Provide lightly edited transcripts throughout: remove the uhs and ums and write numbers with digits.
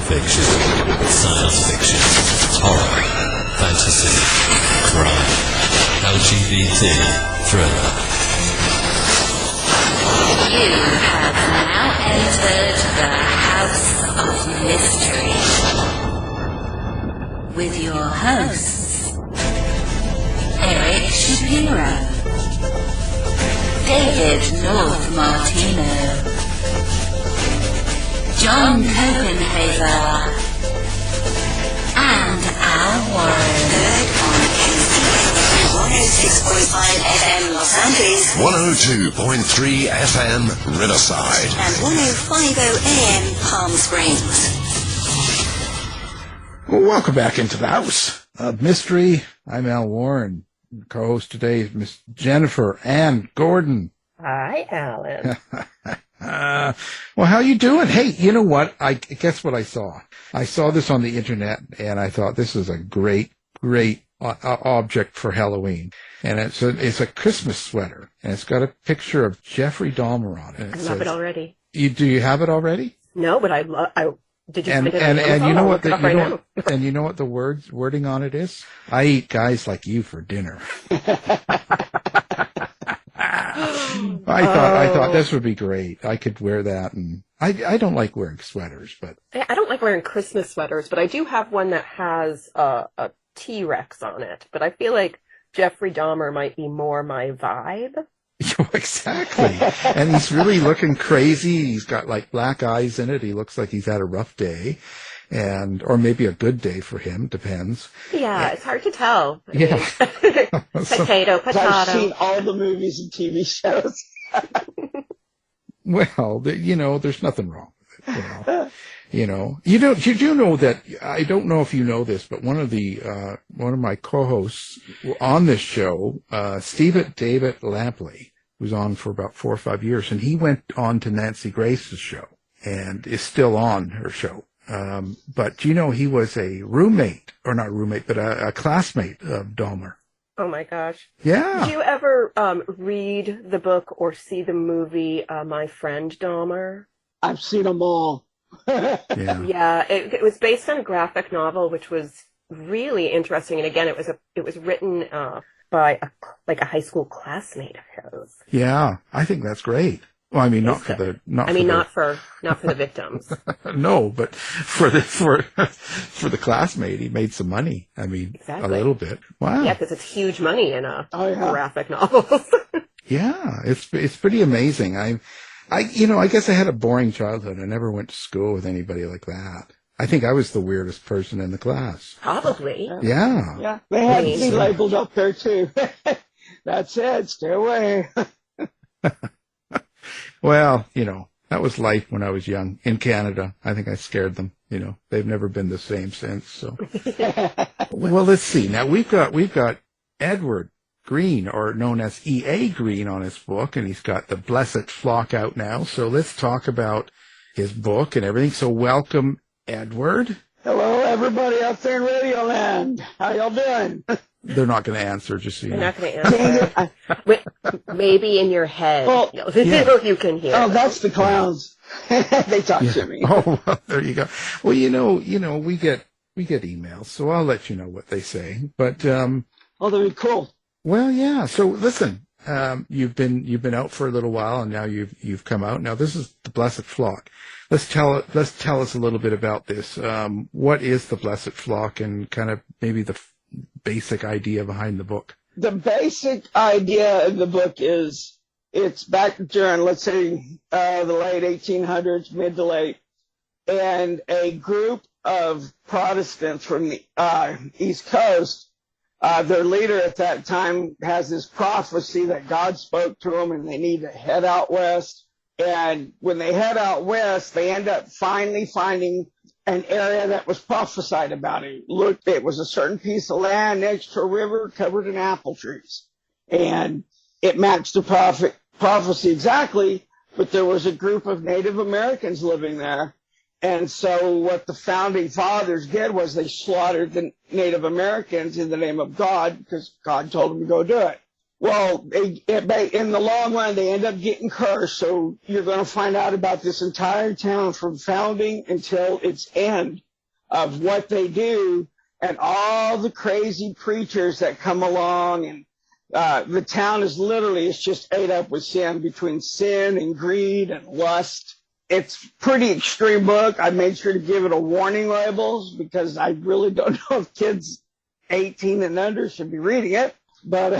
fiction, science fiction, horror, fantasy, crime, LGBT, thriller. You have now entered the House of Mystery with your hosts, Eric Shapiro, David North Martino, John Copenhaver, and Al Warren. Heard on NCAA 106.5 FM Los Angeles, 102.3 FM Riverside, and 105.0 AM Palm Springs. Well, welcome back into the House of Mystery. I'm Al Warren. Co-host today is Miss Jennifer Ann Gordon. Hi, Alan. Well, how you doing? Hey, you know what? Guess what I saw? I saw this on the internet, and I thought this is a great object for Halloween. And it's a Christmas sweater, and it's got a picture of Jeffrey Dahmer on it. I love it already. Do you have it already? No, but I did you submit it? And you know what and you know what the wording on it is? I eat guys like you for dinner. I thought this would be great. I could wear that, and I don't like wearing sweaters, but I don't like wearing Christmas sweaters, but I do have one that has a T-Rex on it. But I feel like Jeffrey Dahmer might be more my vibe. Exactly. And he's really looking crazy. He's got like black eyes in it. He looks like he's had a rough day, or maybe a good day for him. Depends. Yeah, it's hard to tell. Yeah. Potato. I've seen all the movies and TV shows. Well, there's nothing wrong with it. You do know that, I don't know if you know this, but one of my co-hosts on this show, David Lampley, was on for about 4 or 5 years, and he went on to Nancy Grace's show and is still on her show. But he was a a classmate of Dahmer. Oh my gosh. Yeah. Did you ever read the book or see the movie My Friend Dahmer? I've seen them all. Yeah, it was based on a graphic novel, which was really interesting. And again, it was written by a high school classmate of his. Yeah, I think that's great. Well, I mean, not for the victims. No, but for the classmate, he made some money. I mean, exactly. A little bit. Wow. Yeah, because it's huge money in graphic novels. Yeah, it's pretty amazing. I guess I had a boring childhood. I never went to school with anybody like that. I think I was the weirdest person in the class. Probably. Yeah. Yeah, they had to be labeled up there too. That's it. Stay away. Well, that was life when I was young in Canada. I think I scared them. They've never been the same since. So, well, let's see. Now we've got Edward Green, or known as E.A. Green, on his book, and he's got The Blessed Flock out now. So let's talk about his book and everything. So welcome, Edward. Hello, everybody out there in Radio Land. How y'all doing? They're not going to answer, just so you know. They're not going to answer. Maybe in your head. Well, you can hear. Oh, that's the clowns. They talk to me. Oh, well, there you go. Well, we get emails, so I'll let you know what they say. But that'd be cool. Well, yeah. So listen, you've been out for a little while, and now you've come out. Now this is The Blessed Flock. Let's tell us a little bit about this. What is The Blessed Flock, and kind of maybe the basic idea behind the book? The basic idea of the book is it's back during, let's say, the late 1800s, mid to late, and a group of Protestants from the East Coast. Their leader at that time has this prophecy that God spoke to them, and they need to head out west. And when they head out west, they end up finally finding an area that was prophesied about. It was a certain piece of land next to a river covered in apple trees. And it matched the prophecy exactly, but there was a group of Native Americans living there. And so what the founding fathers did was they slaughtered the Native Americans in the name of God, because God told them to go do it. Well, in the long run, they end up getting cursed. So you're going to find out about this entire town from founding until its end of what they do and all the crazy preachers that come along. And the town is literally, it's just ate up with sin, between sin and greed and lust. It's a pretty extreme book. I made sure to give it a warning labels because I really don't know if kids 18 and under should be reading it. But,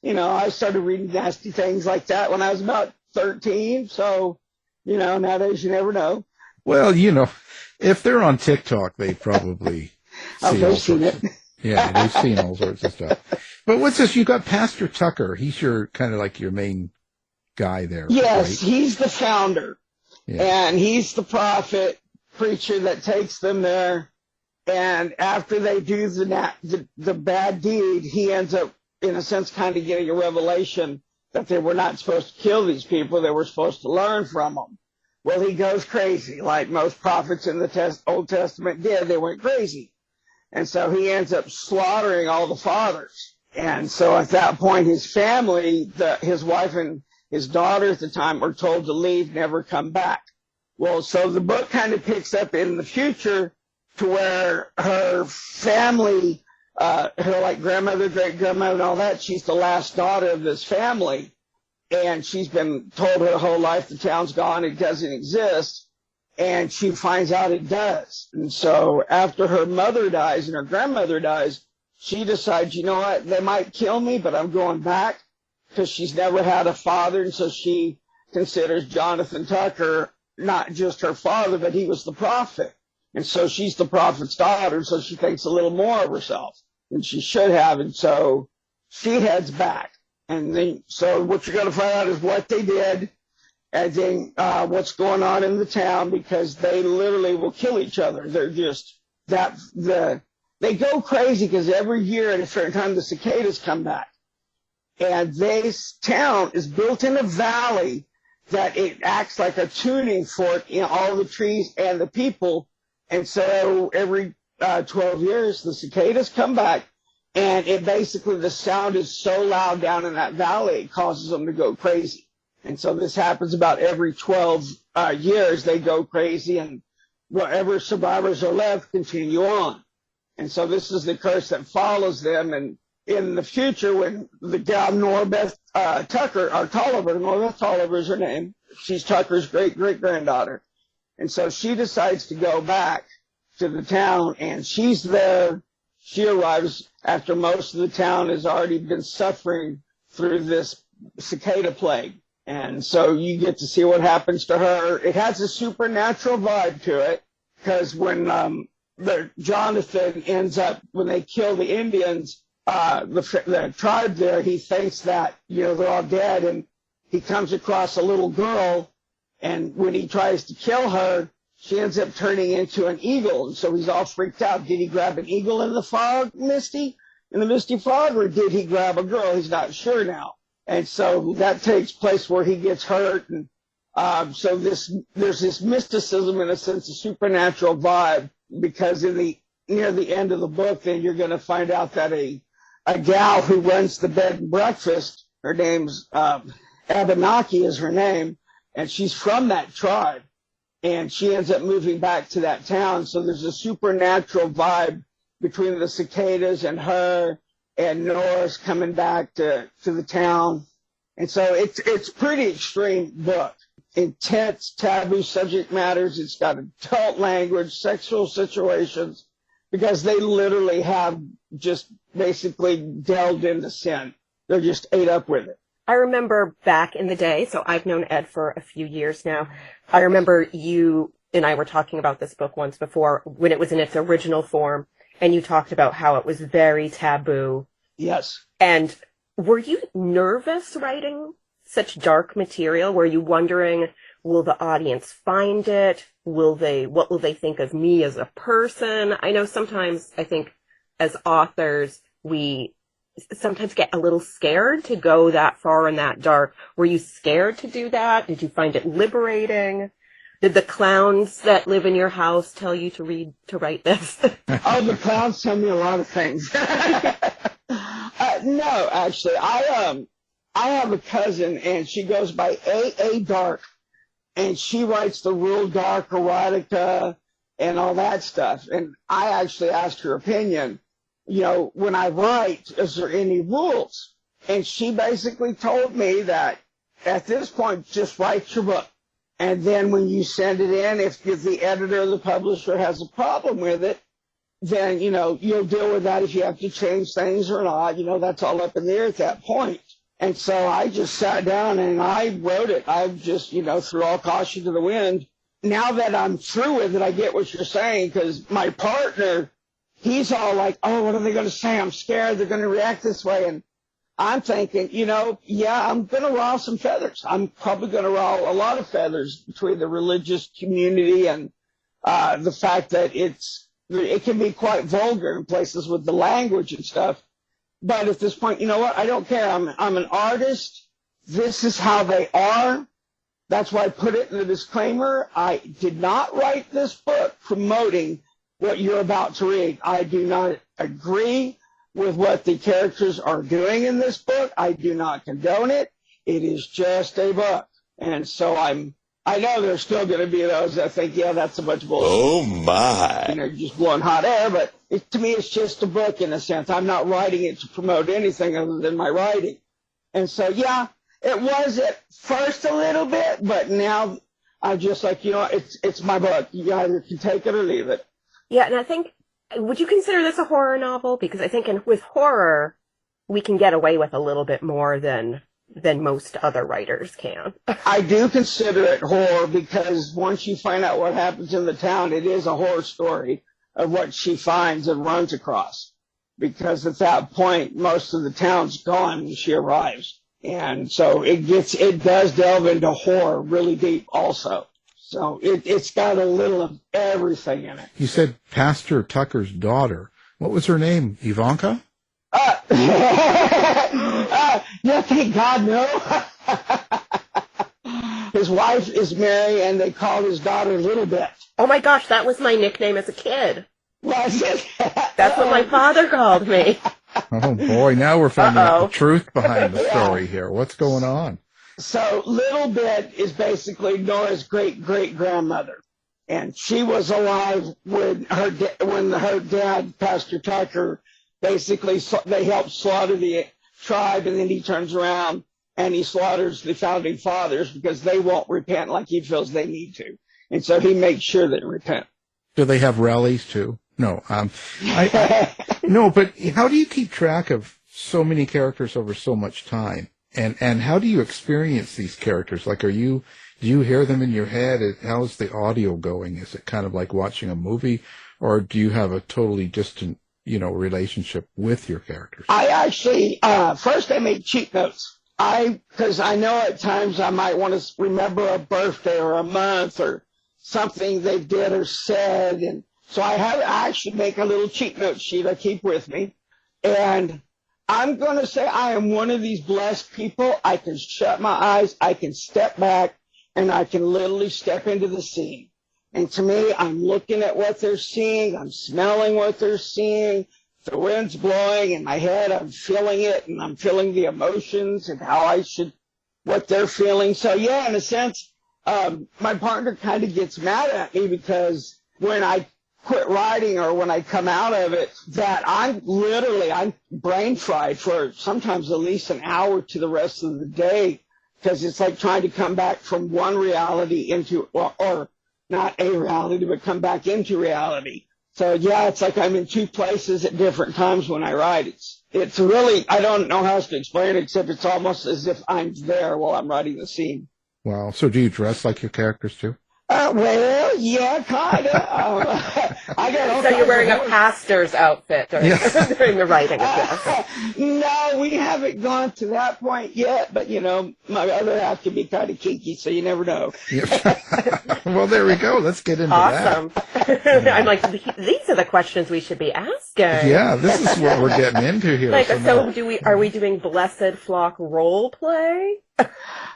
I started reading nasty things like that when I was about 13. So, nowadays you never know. Well, if they're on TikTok, they probably seen it. Yeah, they've seen all sorts of stuff. But what's this? You got Pastor Tucker. He's your kind of like your main guy there. Yes, right? He's the founder. Yeah. And he's the prophet preacher that takes them there. And after they do the bad deed, he ends up, in a sense, kind of getting a revelation that they were not supposed to kill these people. They were supposed to learn from them. Well, he goes crazy, like most prophets in the Old Testament did. They went crazy. And so he ends up slaughtering all the fathers. And so at that point, his family, his wife and his daughter at the time, were told to leave, never come back. Well, so the book kind of picks up in the future to where her family, her like grandmother, great-grandmother and all that, she's the last daughter of this family. And she's been told her whole life the town's gone, it doesn't exist. And she finds out it does. And so after her mother dies and her grandmother dies, she decides, you know what, they might kill me, but I'm going back, because she's never had a father. And so she considers Jonathan Tucker not just her father, but he was the prophet. And so she's the prophet's daughter, so she thinks a little more of herself than she should have. And so she heads back. And then, so what you're going to find out is what they did, and then what's going on in the town, because they literally will kill each other. They're just they go crazy because every year at a certain time the cicadas come back. And this town is built in a valley that it acts like a tuning fork in all the trees and the people. And so every 12 years the cicadas come back, and it basically, the sound is so loud down in that valley it causes them to go crazy. And so this happens about every 12 years. They go crazy, and whatever survivors are left continue on. And so this is the curse that follows them. And in the future, when the gal Norbeth Tucker, or Tolliver, Norbeth Tolliver is her name, she's Tucker's great-great-granddaughter. And so she decides to go back to the town, and she's there. She arrives after most of the town has already been suffering through this cicada plague. And so you get to see what happens to her. It has a supernatural vibe to it, because when Jonathan ends up, when they kill the Indians, the tribe there, he thinks that, they're all dead, and he comes across a little girl, and when he tries to kill her, she ends up turning into an eagle. And so he's all freaked out. Did he grab an eagle in the fog, Misty? In the misty fog, or did he grab a girl? He's not sure now. And so that takes place where he gets hurt. And so there's this mysticism, in a sense, a supernatural vibe, because near the end of the book, then you're going to find out that a gal who runs the bed and breakfast, her name's Abenaki is her name, and she's from that tribe. And she ends up moving back to that town. So there's a supernatural vibe between the cicadas and her, and Norris coming back to the town. And so it's pretty extreme book. Intense, taboo subject matters. It's got adult language, sexual situations, because they literally have just basically delved into sin. They're just ate up with it. I remember back in the day, so I've known Ed for a few years now. I remember you and I were talking about this book once before when it was in its original form, and you talked about how it was very taboo. Yes. And were you nervous writing such dark material? Were you wondering, will the audience find it? What will they think of me as a person? I know sometimes, I think, as authors, we sometimes get a little scared to go that far and that dark. Were you scared to do that? Did you find it liberating? Did the clowns that live in your house tell you to write this? Oh, the clowns tell me a lot of things. No, actually, I have a cousin, and she goes by A.A. Dark, and she writes the real dark erotica and all that stuff. And I actually asked her opinion, when I write, is there any rules? And she basically told me that at this point, just write your book. And then when you send it in, if the editor or the publisher has a problem with it, then, you'll deal with that if you have to change things or not. That's all up in the air at that point. And so I just sat down and I wrote it. I just, threw all caution to the wind. Now that I'm through with it, I get what you're saying, because my partner, he's all like, oh, what are they going to say? I'm scared they're going to react this way. And I'm thinking, I'm going to raw some feathers. I'm probably going to raw a lot of feathers between the religious community and the fact that it can be quite vulgar in places with the language and stuff. But at this point, you know what? I don't care. I'm an artist. This is how they are. That's why I put it in the disclaimer. I did not write this book promoting what you're about to read. I do not agree with what the characters are doing in this book. I do not condone it. It is just a book. And so I know there's still going to be those that think, yeah, that's a bunch of bullshit. Oh, my. You're just blowing hot air, but to me, it's just a book in a sense. I'm not writing it to promote anything other than my writing. And so, yeah, it was at first a little bit, but now I'm just like, it's my book. You either can take it or leave it. Yeah, and I think, would you consider this a horror novel? Because I think with horror, we can get away with a little bit more than most other writers can. I do consider it horror because once you find out what happens in the town, it is a horror story of what she finds and runs across. Because at that point, most of the town's gone when she arrives. And so it does delve into horror really deep also. So it's got a little of everything in it. You said Pastor Tucker's daughter. What was her name? Ivanka? Yeah, thank God, no. His wife is Mary, and they called his daughter Little Bit. Oh my gosh, that was my nickname as a kid. Was it? That's what my father called me. Oh boy, now we're finding out the truth behind the story here. What's going on? So Little Bit is basically Nora's great-great-grandmother. And she was alive when her dad, Pastor Tucker, basically they helped slaughter the tribe, and then he turns around and he slaughters the founding fathers because they won't repent like he feels they need to. And so he makes sure they repent. Do they have rallies too? No. No, but how do you keep track of so many characters over so much time? And how do you experience these characters? Like, do you hear them in your head? How's the audio going? Is it kind of like watching a movie, or do you have a totally distant, relationship with your characters? I actually, first I make cheat notes. Because I know at times I might want to remember a birthday or a month or something they did or said. And so I actually make a little cheat note sheet I keep with me. And I'm going to say I am one of these blessed people. I can shut my eyes, I can step back, and I can literally step into the scene. And to me, I'm looking at what they're seeing, I'm smelling what they're seeing, the wind's blowing in my head, I'm feeling it, and I'm feeling the emotions and what they're feeling. So yeah, in a sense, my partner kind of gets mad at me because when I quit writing or when I come out of it, that I'm brain fried for sometimes at least an hour to the rest of the day, because it's like trying to come back from one reality into, or not a reality, but come back into reality. So yeah, it's like I'm in two places at different times when I write. It's really, I don't know how else to explain it, except it's almost as if I'm there while I'm writing the scene. Wow. So do you dress like your characters too? Well, yeah, kind of. So you're wearing a pastor's outfit during the writing of this? No, we haven't gone to that point yet, but, my other half can be kind of kinky, so you never know. Well, there we go. Let's get into that. Awesome. I'm like, these are the questions we should be asking. Yeah, this is what we're getting into here. Are we doing Blessed Flock role play?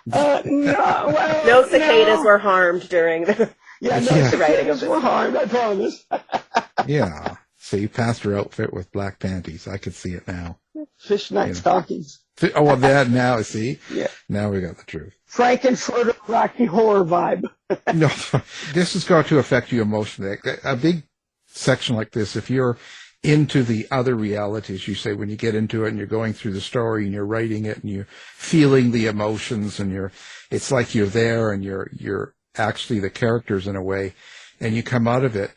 No cicadas were harmed during the writing of this. Were harmed, I promise. Yeah. See, pastor outfit with black panties. I could see it now. Fishnet stockings. Oh, well, that now, see? Yeah. Now we got the truth. Frankenfurter Rocky Horror vibe. No, this is going to affect you emotionally. A big section like this, if you're into the other realities, you say, when you get into it and you're going through the story and you're writing it and you're feeling the emotions and it's like you're there and you're actually the characters in a way, and you come out of it.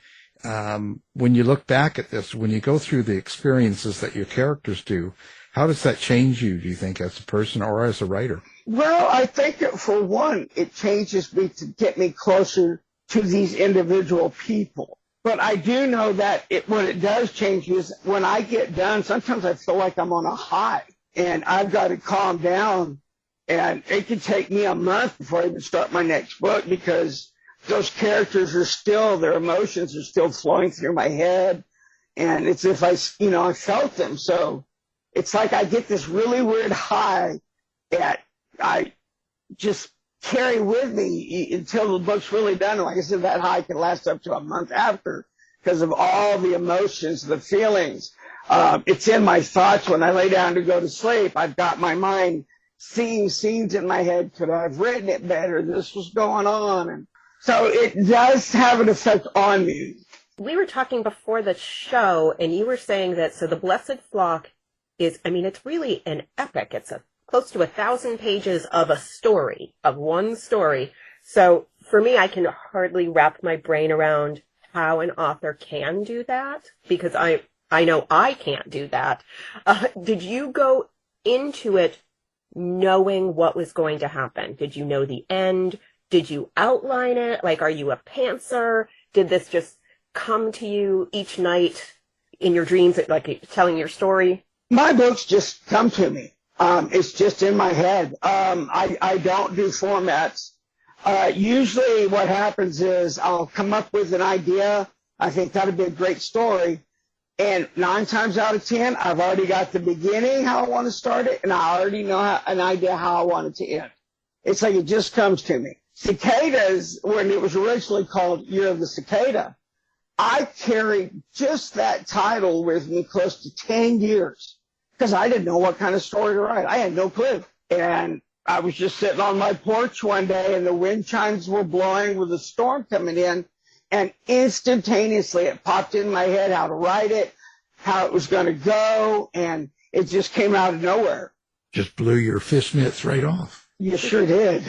When you look back at this, when you go through the experiences that your characters do, how does that change you, do you think, as a person or as a writer? Well, I think for one, it changes me to get me closer to these individual people. But I do know that what it does change is when I get done, sometimes I feel like I'm on a high and I've got to calm down, and it can take me a month before I even start my next book because those characters their emotions are still flowing through my head, and it's if I felt them. So it's like I get this really weird high that I just carry with me until the book's really done. Like I said, that high can last up to a month after because of all the emotions, the feelings. It's in my thoughts when I lay down to go to sleep. I've got my mind seeing scenes in my head. Could I have written it better? This was going on. And so it does have an effect on me. We were talking before the show, and you were saying that, so The Blessed Flock is, it's really an epic. It's close to 1,000 pages of one story. So for me, I can hardly wrap my brain around how an author can do that, because I know I can't do that. Did you go into it knowing what was going to happen? Did you know the end? Did you outline it? Like, are you a pantser? Did this just come to you each night in your dreams, like telling your story? My books just come to me. It's just in my head. I don't do formats. Usually what happens is I'll come up with an idea. I think that'd be a great story. And 9 times out of 10, I've already got the beginning, how I want to start it, and I already know an idea how I want it to end. It's like it just comes to me. Cicadas, when it was originally called Year of the Cicada, I carried just that title with me close to 10 years because I didn't know what kind of story to write. I had no clue. And I was just sitting on my porch one day and the wind chimes were blowing with a storm coming in, and instantaneously it popped in my head how to write it, how it was going to go, and it just came out of nowhere. Just blew your fishnets right off. You sure did.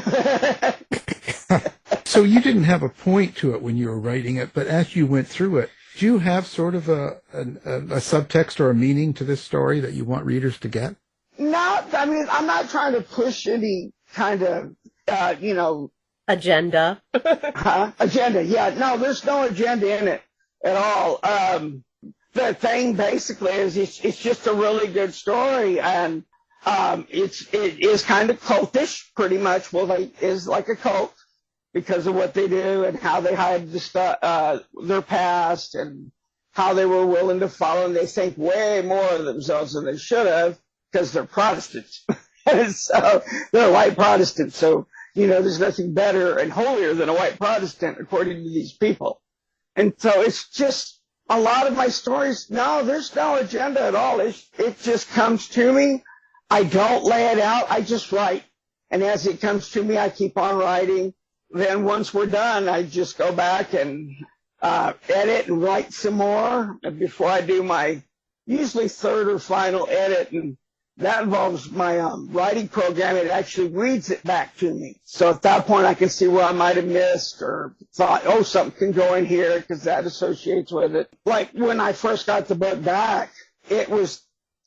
So you didn't have a point to it when you were writing it, but as you went through it, do you have sort of a subtext or a meaning to this story that you want readers to get? No, I'm not trying to push any kind of, Agenda. Agenda, yeah. No, there's no agenda in it at all. The thing basically is it's just a really good story, and it is kind of cultish, pretty much. Well, it is like a cult because of what they do and how they hide their past and how they were willing to follow, and they think way more of themselves than they should have because they're Protestants. So they're white Protestants. So, there's nothing better and holier than a white Protestant, according to these people. And so it's just a lot of my stories. No, there's no agenda at all. It just comes to me. I don't lay it out. I just write. And as it comes to me, I keep on writing. Then once we're done, I just go back and edit and write some more before I do my usually third or final edit. And that involves my writing program. It actually reads it back to me. So at that point, I can see where I might have missed or thought, something can go in here because that associates with it. Like when I first got the book back, it was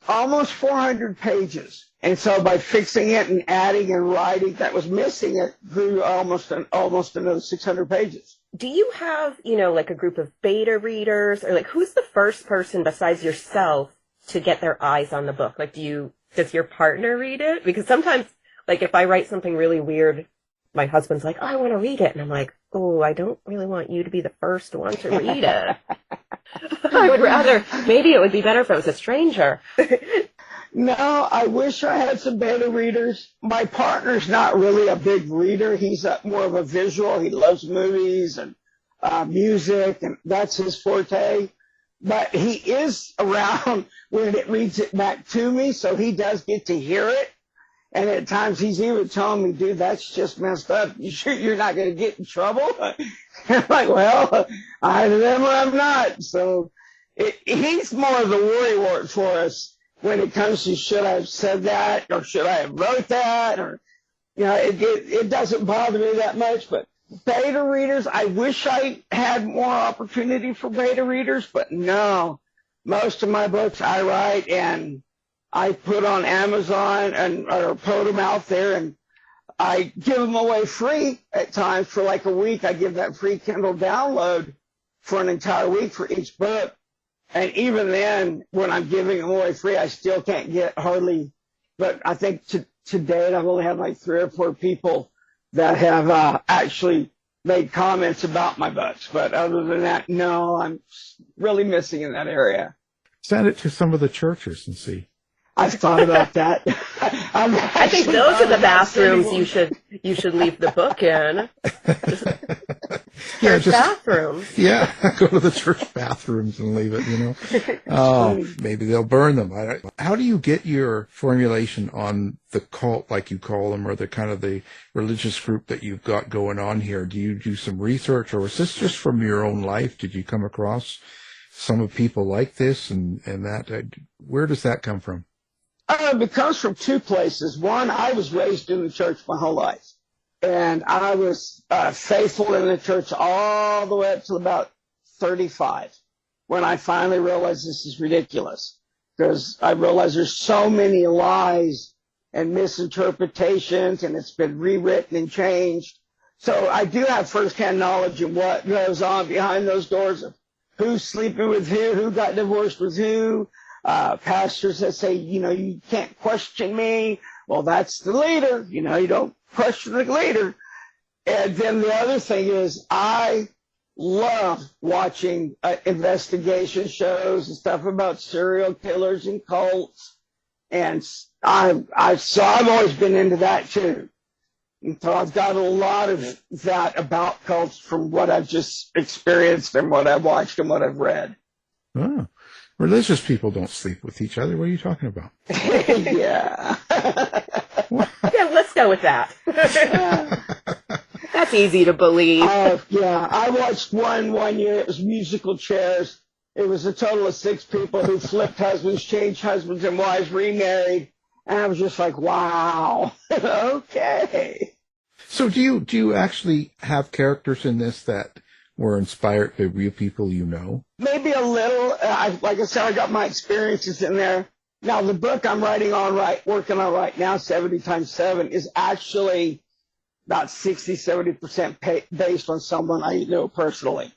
almost 400 pages. And so by fixing it and adding and writing that was missing, it grew almost another 600 pages. Do you have, like a group of beta readers, or like who's the first person besides yourself to get their eyes on the book? Like, does your partner read it? Because sometimes, like, if I write something really weird, my husband's like, I want to read it. And I'm like, I don't really want you to be the first one to read it. I would rather, maybe it would be better if it was a stranger. No, I wish I had some beta readers. My partner's not really a big reader. He's more of a visual. He loves movies and music, and that's his forte. but he is around when it reads it back to me, so he does get to hear it. And at times he's even telling me, dude, that's just messed up. You sure you're not going to get in trouble? I'm like, well, either them or I'm not. So he's more of the worrywart for us when it comes to should I have said that or should I have wrote that, or, you know, it doesn't bother me that much. But beta readers, I wish I had more opportunity for beta readers, but no, most of my books I write and I put on Amazon or put them out there, and I give them away free at times for like a week. I give that free Kindle download for an entire week for each book. And even then, when I'm giving them away free, I still can't get hardly, but I think to date, I've only had like 3 or 4 people that have actually made comments about my books. But other than that, no, I'm really missing in that area. Send it to some of the churches and see. I've thought about that. I think those are the bathrooms you should leave the book in. Church bathrooms. Yeah, go to the church bathrooms and leave it, you know. Oh, maybe they'll burn them. How do you get your formulation on the cult, like you call them, or the kind of the religious group that you've got going on here? Do you do some research, or is this just from your own life? Did you come across some of people like this and that? Where does that come from? It comes from 2 places. One, I was raised in the church my whole life. And I was faithful in the church all the way up to about 35, when I finally realized this is ridiculous. Because I realized there's so many lies and misinterpretations, and it's been rewritten and changed. So I do have firsthand knowledge of what goes on behind those doors, of who's sleeping with who got divorced with who. Pastors that say, you know, you can't question me. Well, that's the leader. You know, you don't question the leader. And then the other thing is, I love watching investigation shows and stuff about serial killers and cults. And I've always been into that too. And so I've got a lot of that about cults from what I've just experienced and what I've watched and what I've read. Oh. Religious people don't sleep with each other. What are you talking about? Yeah. Yeah, let's go with that. That's easy to believe. Yeah, I watched one year. It was musical chairs. It was a total of 6 people who flipped husbands, changed husbands and wives, remarried. And I was just like, wow. Okay. So do you actually have characters in this that were inspired by real people you know? Maybe a little. Like I said, I got my experiences in there. Now, the book I'm working on right now, 70 times 7, is actually about 60-70% based on someone I know personally.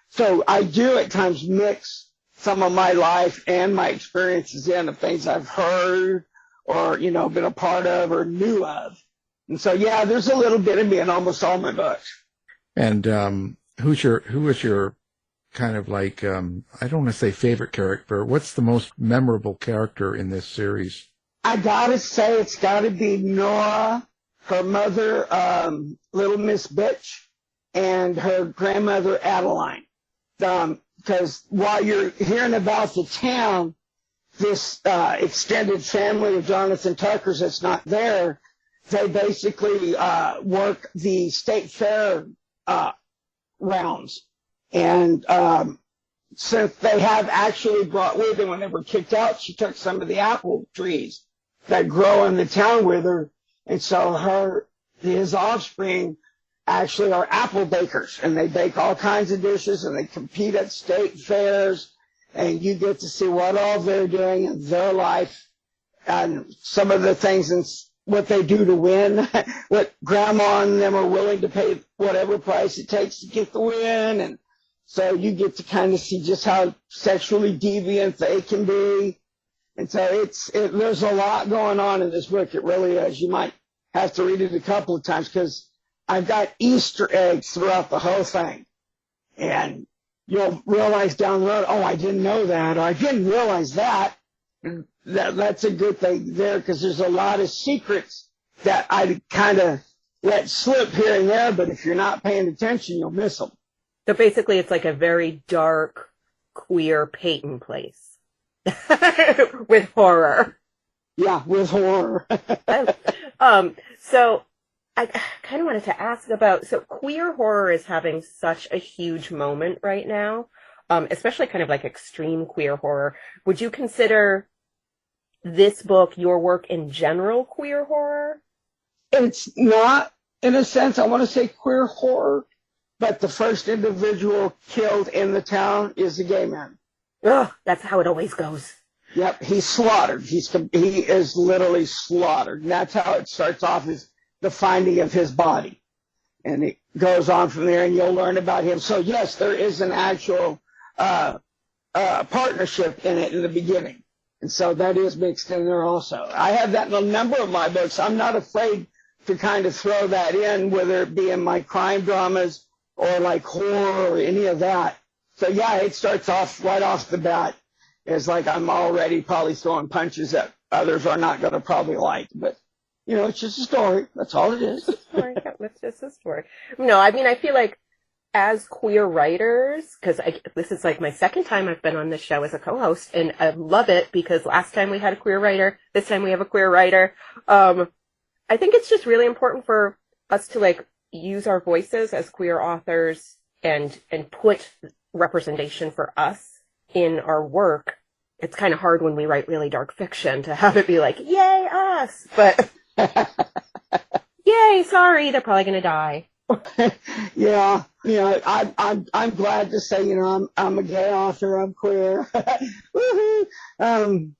So I do at times mix some of my life and my experiences in of things I've heard or, you know, been a part of or knew of. And so, yeah, there's a little bit of me in almost all my books. And who is your kind of like, I don't want to say favorite character. What's the most memorable character in this series? I gotta say it's gotta be Nora, her mother, Little Miss Bitch, and her grandmother, Adeline. Because while you're hearing about the town, this extended family of Jonathan Tucker's that's not there, they basically work the state fair rounds. And since they have actually brought with them, when they were kicked out, she took some of the apple trees that grow in the town with her. And so his offspring actually are apple bakers, and they bake all kinds of dishes, and they compete at state fairs, and you get to see what all they're doing in their life and some of the things and what they do to win, what grandma and them are willing to pay whatever price it takes to get the win. And so you get to kind of see just how sexually deviant they can be. And so there's a lot going on in this book. It really is. You might have to read it a couple of times because I've got Easter eggs throughout the whole thing. And you'll realize down the road, oh, I didn't know that, or I didn't realize that. And that's a good thing there, because there's a lot of secrets that I kind of let slip here and there, but if you're not paying attention, you'll miss them. So basically it's like a very dark queer Peyton place with horror. Yeah, with horror. So I kind of wanted to ask about, so queer horror is having such a huge moment right now, especially kind of like extreme queer horror. Would you consider this book, your work in general, queer horror? It's not, in a sense, I want to say queer horror, but the first individual killed in the town is a gay man. Ugh, that's how it always goes. Yep, he's slaughtered. He is literally slaughtered. And that's how it starts off, is the finding of his body. And it goes on from there, and you'll learn about him. So, yes, there is an actual partnership in it in the beginning. And so that is mixed in there also. I have that in a number of my books. I'm not afraid to kind of throw that in, whether it be in my crime dramas or like horror or any of that. So, yeah, it starts off right off the bat. It's like I'm already probably throwing punches that others are not going to probably like. But, you know, it's just a story. That's all it is. It's just a story. No, I mean, I feel like as queer writers, because this is like my second time I've been on this show as a co-host, and I love it because last time we had a queer writer, this time we have a queer writer. I think it's just really important for us to like use our voices as queer authors and put representation for us in our work. It's kind of hard when we write really dark fiction to have it be like, yay, us, but yay, sorry, they're probably going to die. Yeah, you know, I'm glad to say, you know, I'm a gay author, I'm queer. Woohoo!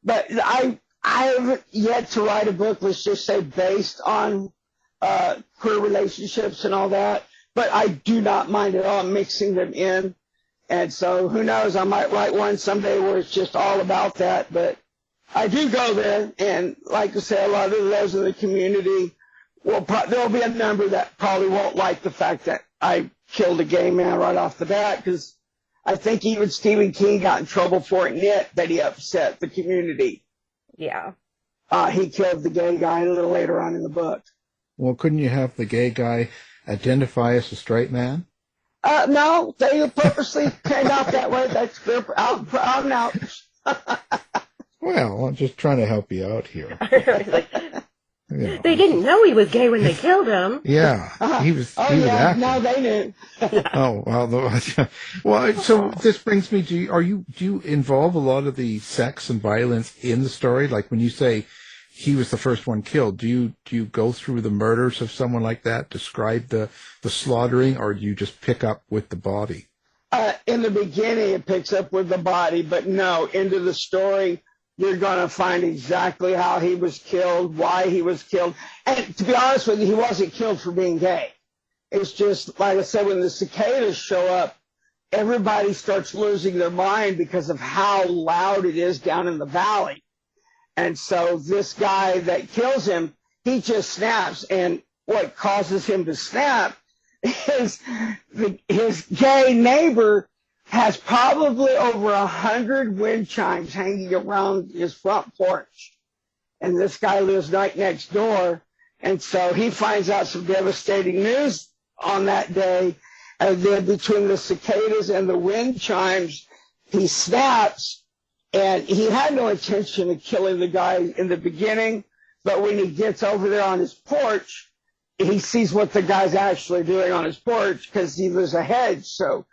But I have yet to write a book, let's just say, based on queer relationships and all that. But I do not mind at all mixing them in. And so who knows, I might write one someday where it's just all about that. But I do go there, and like I say, a lot of those in the community, there'll be a number that probably won't like the fact that I killed a gay man right off the bat, because I think even Stephen King got in trouble for it, that he upset the community. Yeah. He killed the gay guy a little later on in the book. Well, couldn't you have the gay guy identify as a straight man? No, they purposely came out that way. That's their out and out. Well, I'm just trying to help you out here. Like, You know. they didn't know he was gay when they killed him. Yeah, he was. Oh, he was yeah, acting. no, they knew. Oh well, well. So this brings me to: do you involve a lot of the sex and violence in the story? Like when you say he was the first one killed, do you go through the murders of someone like that, describe the slaughtering, or do you just pick up with the body? In the beginning, it picks up with the body, but no, into the story, you're going to find exactly how he was killed, why he was killed. And to be honest with you, he wasn't killed for being gay. It's just, like I said, when the cicadas show up, everybody starts losing their mind because of how loud it is down in the valley. And so this guy that kills him, he just snaps. And what causes him to snap is his gay neighbor has probably over 100 wind chimes hanging around his front porch. And this guy lives right next door. And so he finds out some devastating news on that day. And then between the cicadas and the wind chimes, he snaps. And he had no intention of killing the guy in the beginning. But when he gets over there on his porch, he sees what the guy's actually doing on his porch because there's a hedge. So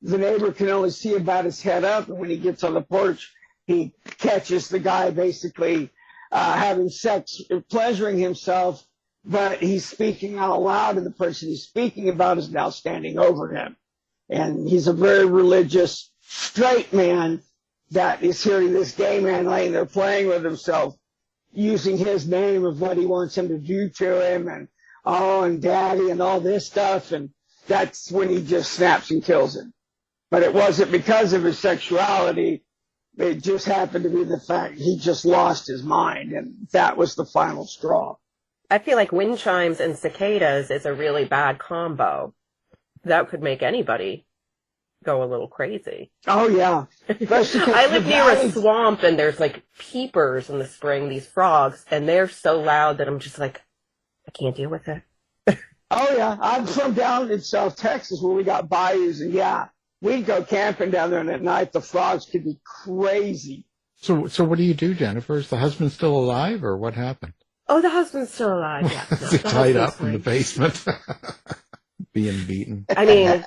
the neighbor can only see about his head up, and when he gets on the porch, he catches the guy basically having sex, pleasuring himself, but he's speaking out loud, and the person he's speaking about is now standing over him. And he's a very religious, straight man that is hearing this gay man laying there playing with himself, using his name of what he wants him to do to him, and daddy, and all this stuff, and that's when he just snaps and kills him. But it wasn't because of his sexuality. It just happened to be the fact he just lost his mind, and that was the final straw. I feel like wind chimes and cicadas is a really bad combo. That could make anybody go a little crazy. Oh, yeah. I live near a swamp, and there's like peepers in the spring, these frogs, and they're so loud that I'm just like, I can't deal with it. Oh, yeah. I'm from down in South Texas where we got bayous, and yeah, we'd go camping down there, and at night the frogs could be crazy. So what do you do, Jennifer? Is the husband still alive, or what happened? Oh, the husband's still alive. Yeah, Is he tied up in the basement, being beaten? I mean,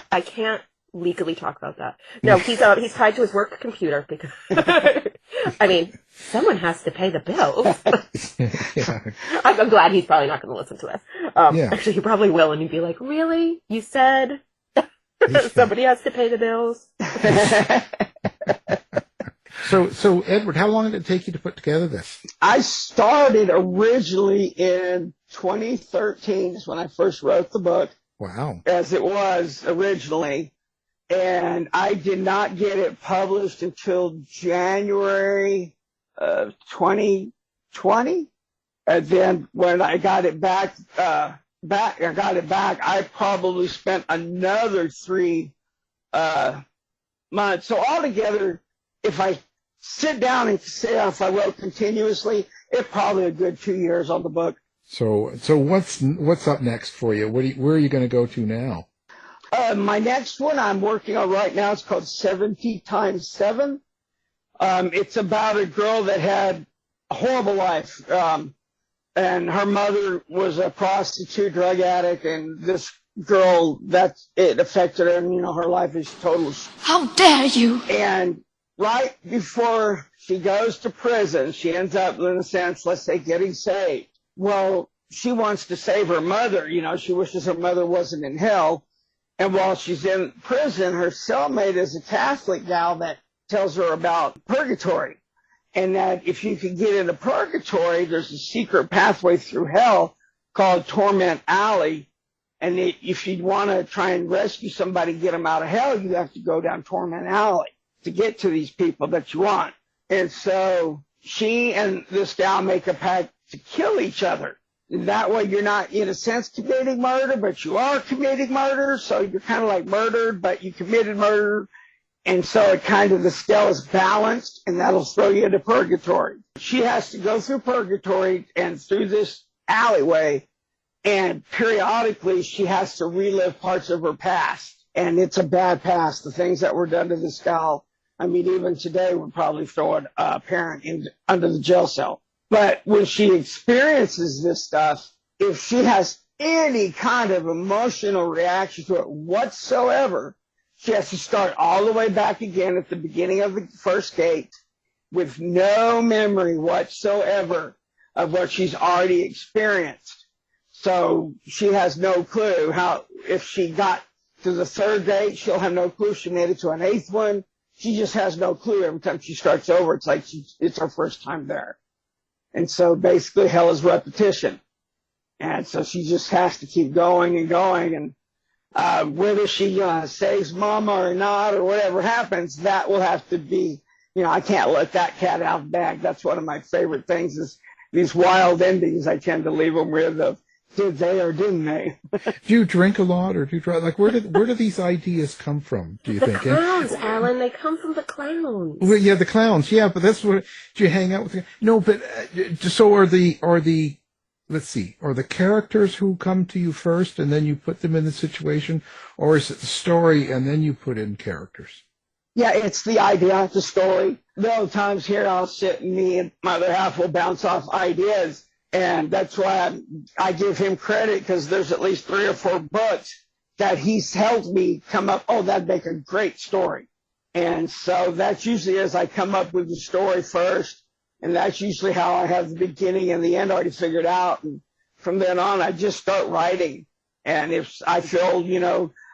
I can't legally talk about that. No, he's tied to his work computer because, I mean, someone has to pay the bills. Yeah. I'm glad he's probably not going to listen to this. Actually, he probably will, and he'd be like, "Really? You said somebody has to pay the bills?" So Edward, how long did it take you to put together this? I started originally in 2013 is when I first wrote the book. Wow. As it was originally. And I did not get it published until January of 2020. And then when I got it back, I probably spent another 3 months. So altogether, if I sit down and say if I wrote continuously, it's probably a good 2 years on the book. So what's up next for you? Where are you going to go to now? My next one I'm working on right now is called 70 times 7. It's about a girl that had a horrible life. And her mother was a prostitute, drug addict, and this girl, it affected her, and, her life is total. How dare you! And right before she goes to prison, she ends up, in a sense, let's say, getting saved. Well, she wants to save her mother. She wishes her mother wasn't in hell. And while she's in prison, her cellmate is a Catholic gal that tells her about purgatory. And that if you can get into purgatory, there's a secret pathway through hell called Torment Alley. And if you want to try and rescue somebody, get them out of hell, you have to go down Torment Alley to get to these people that you want. And so she and this gal make a pact to kill each other. That way you're not, in a sense, committing murder, but you are committing murder. So you're kind of like murdered, but you committed murder. And so the scale is balanced, and that'll throw you into purgatory. She has to go through purgatory and through this alleyway, and periodically she has to relive parts of her past. And it's a bad past. The things that were done to this gal, I mean, even today would probably throw a parent under the jail cell. But when she experiences this stuff, if she has any kind of emotional reaction to it whatsoever, she has to start all the way back again at the beginning of the first gate with no memory whatsoever of what she's already experienced. So she has no clue if she got to the 3rd date, she'll have no clue. She made it to an 8th one. She just has no clue. Every time she starts over, it's like it's her first time there. And so basically hell is repetition. And so she just has to keep going and going. And whether she saves mama or not or whatever happens, that will have to be, I can't let that cat out of the bag. That's one of my favorite things is these wild endings. I tend to leave them with did they or didn't they? Do you drink a lot or do you try? Like, where do these ideas come from, do you think? The clowns, Alan. They come from the clowns. Well, yeah, the clowns. Yeah, but that's what, do you hang out with? No, but so are the characters who come to you first and then you put them in the situation, or is it the story and then you put in characters? Yeah, it's the idea, the story. There are times here I'll sit and me and my other half will bounce off ideas. And that's why I give him credit, because there's at least 3 or 4 books that he's helped me come up, that'd make a great story. And so that's usually as I come up with the story first, and that's usually how I have the beginning and the end already figured out. And from then on, I just start writing. And if I feel,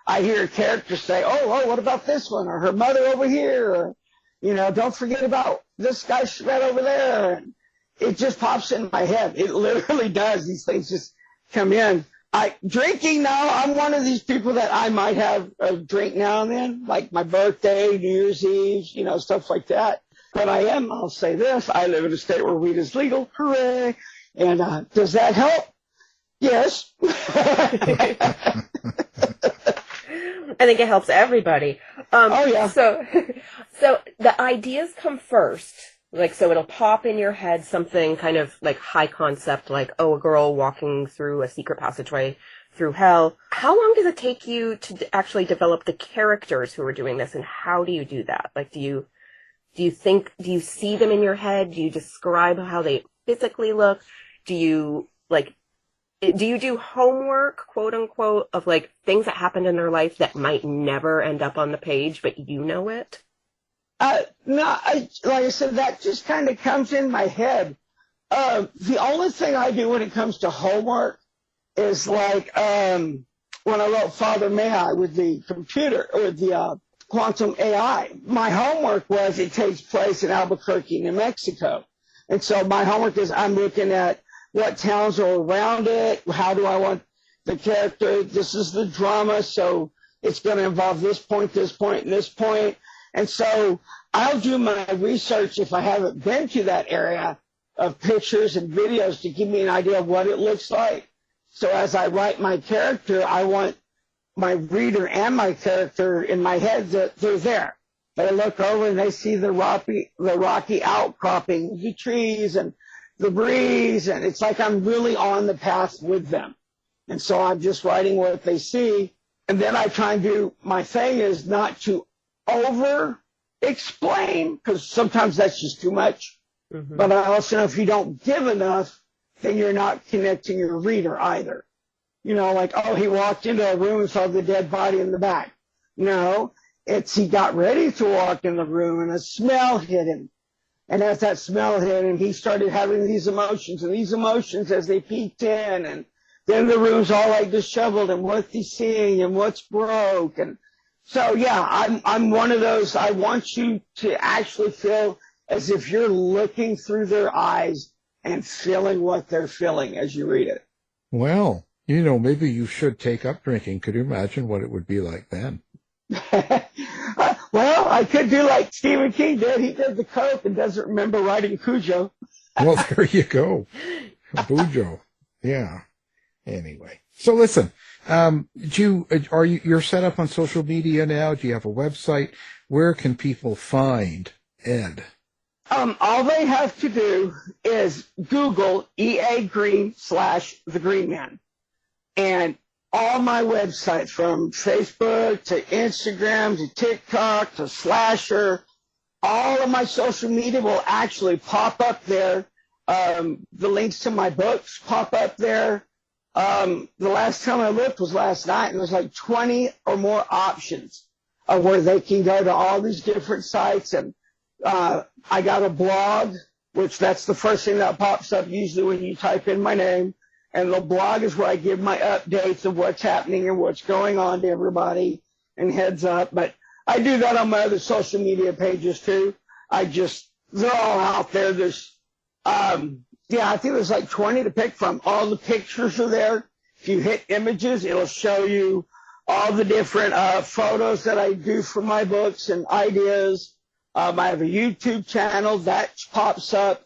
I hear a character say, what about this one? Or her mother over here? Or, don't forget about this guy right over there. And it just pops in my head. It literally does. These things just come in. Drinking now, I'm one of these people that I might have a drink now and then, like my birthday, New Year's Eve, stuff like that. But I'll say this, I live in a state where weed is legal. Hooray. And does that help? Yes. I think it helps everybody. Yeah. So the ideas come first. So it'll pop in your head something kind of like high concept, like, a girl walking through a secret passageway through hell. How long does it take you to actually develop the characters who are doing this, and how do you do that? Like, do you see them in your head? Do you describe how they physically look? Do you do homework, quote unquote, of like things that happened in their life that might never end up on the page, but you know it? No, like I said, that just kind of comes in my head. The only thing I do when it comes to homework is like when I wrote Father May I with the computer or the quantum AI. My homework was it takes place in Albuquerque, New Mexico. And so my homework is I'm looking at what towns are around it, how do I want the character, this is the drama, so it's going to involve this point, and this point. And so I'll do my research if I haven't been to that area of pictures and videos to give me an idea of what it looks like. So as I write my character, I want my reader and my character in my head that they're there. They look over and they see the rocky outcropping, the trees and the breeze, and it's like I'm really on the path with them. And so I'm just writing what they see, and then I try and do, my thing is not to over explain, because sometimes that's just too much. Mm-hmm. But I also know if you don't give enough, then you're not connecting your reader either. You know, like, oh, he walked into a room and saw the dead body in the back. No, it's he got ready to walk in the room and a smell hit him. And as that smell hit him, he started having these emotions, and these emotions as they peeked in, and then the room's all like disheveled, and what's he seeing, and what's broke, and so yeah, I'm one of those. I want you to actually feel as if you're looking through their eyes and feeling what they're feeling as you read it. Well, you know, maybe you should take up drinking. Could you imagine what it would be like then? Well, I could do like Stephen King did. He did the coke and doesn't remember writing Cujo. Well, there you go. Bujo. Yeah. Anyway. So listen, you're set up on social media now? Do you have a website? Where can people find Ed? All they have to do is Google E.A. Green / The Green Man. And all my websites, from Facebook to Instagram to TikTok to Slasher, all of my social media will actually pop up there. The links to my books pop up there. The last time I looked was last night, and there's like 20 or more options of where they can go to all these different sites. And I got a blog, which that's the first thing that pops up usually when you type in my name. And the blog is where I give my updates of what's happening and what's going on to everybody and heads up. But I do that on my other social media pages too. They're all out there. There's, I think there's like 20 to pick from. All the pictures are there. If you hit images, it'll show you all the different photos that I do for my books and ideas. I have a YouTube channel that pops up.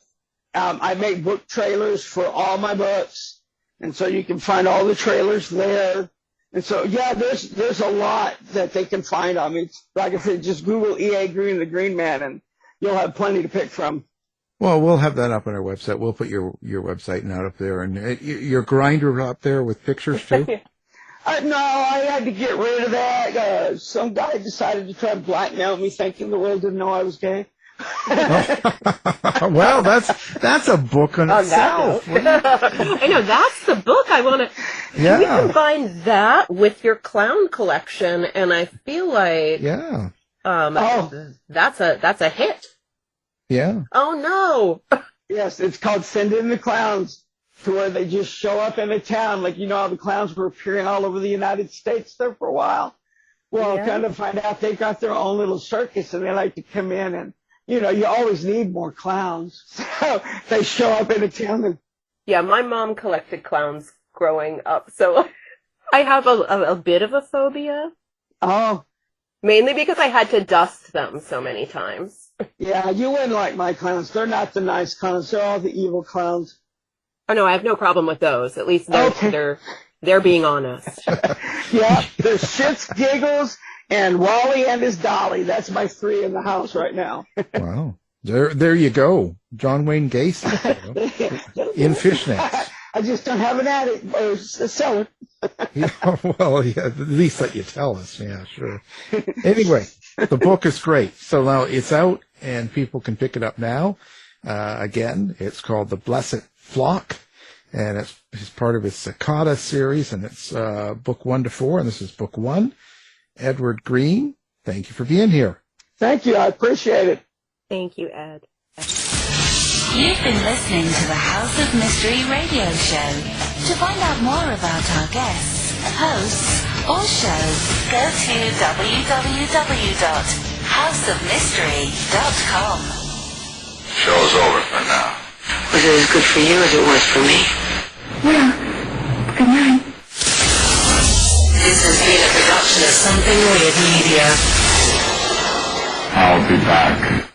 I make book trailers for all my books. And so you can find all the trailers there. And so, yeah, there's a lot that they can find on me. Like I said, just Google E.A. Green, The Green Man, and you'll have plenty to pick from. Well, we'll have that up on our website. We'll put your website note up there. And your grinder up there with pictures, too? No, I had to get rid of that. Some guy decided to try and blackmail me thinking the world didn't know I was gay. Well, that's a book on itself. I know, that's the book I want to. Yeah. We combine that with your clown collection, and I feel like that's a hit. Yeah. Oh no. Yes, it's called Send In the Clowns, to where they just show up in a town. Like, you know how the clowns were appearing all over the United States there for a while. Well, kind of find out they've got their own little circus, and they like to come in and, you know, you always need more clowns. So they show up in a town. And yeah, my mom collected clowns growing up, so I have a bit of a phobia. Oh. Mainly because I had to dust them so many times. Yeah, you wouldn't like my clowns. They're not the nice clowns. They're all the evil clowns. Oh, no, I have no problem with those. At least they're being honest. Yeah, there's Shits, Giggles, and Wally and his Dolly. That's my 3 in the house right now. Wow. There you go. John Wayne Gacy. In fishnets. I just don't have an attic or a cellar. Yeah, well, yeah, at least let you tell us. Yeah, sure. Anyway, the book is great. So now it's out and people can pick it up now. Again, it's called The Blessed Flock, and it's part of his Cicada series, and it's book 1 to 4, and this is book 1. Edward Green, thank you for being here. Thank you. I appreciate it. Thank you, Ed. You've been listening to the House of Mystery radio show. To find out more about our guests, hosts, or shows, go to www.houseofmystery.com. Show's over for now. Was it as good for you as it was for me? Well, good night. This has been a production of Something Weird Media. I'll be back.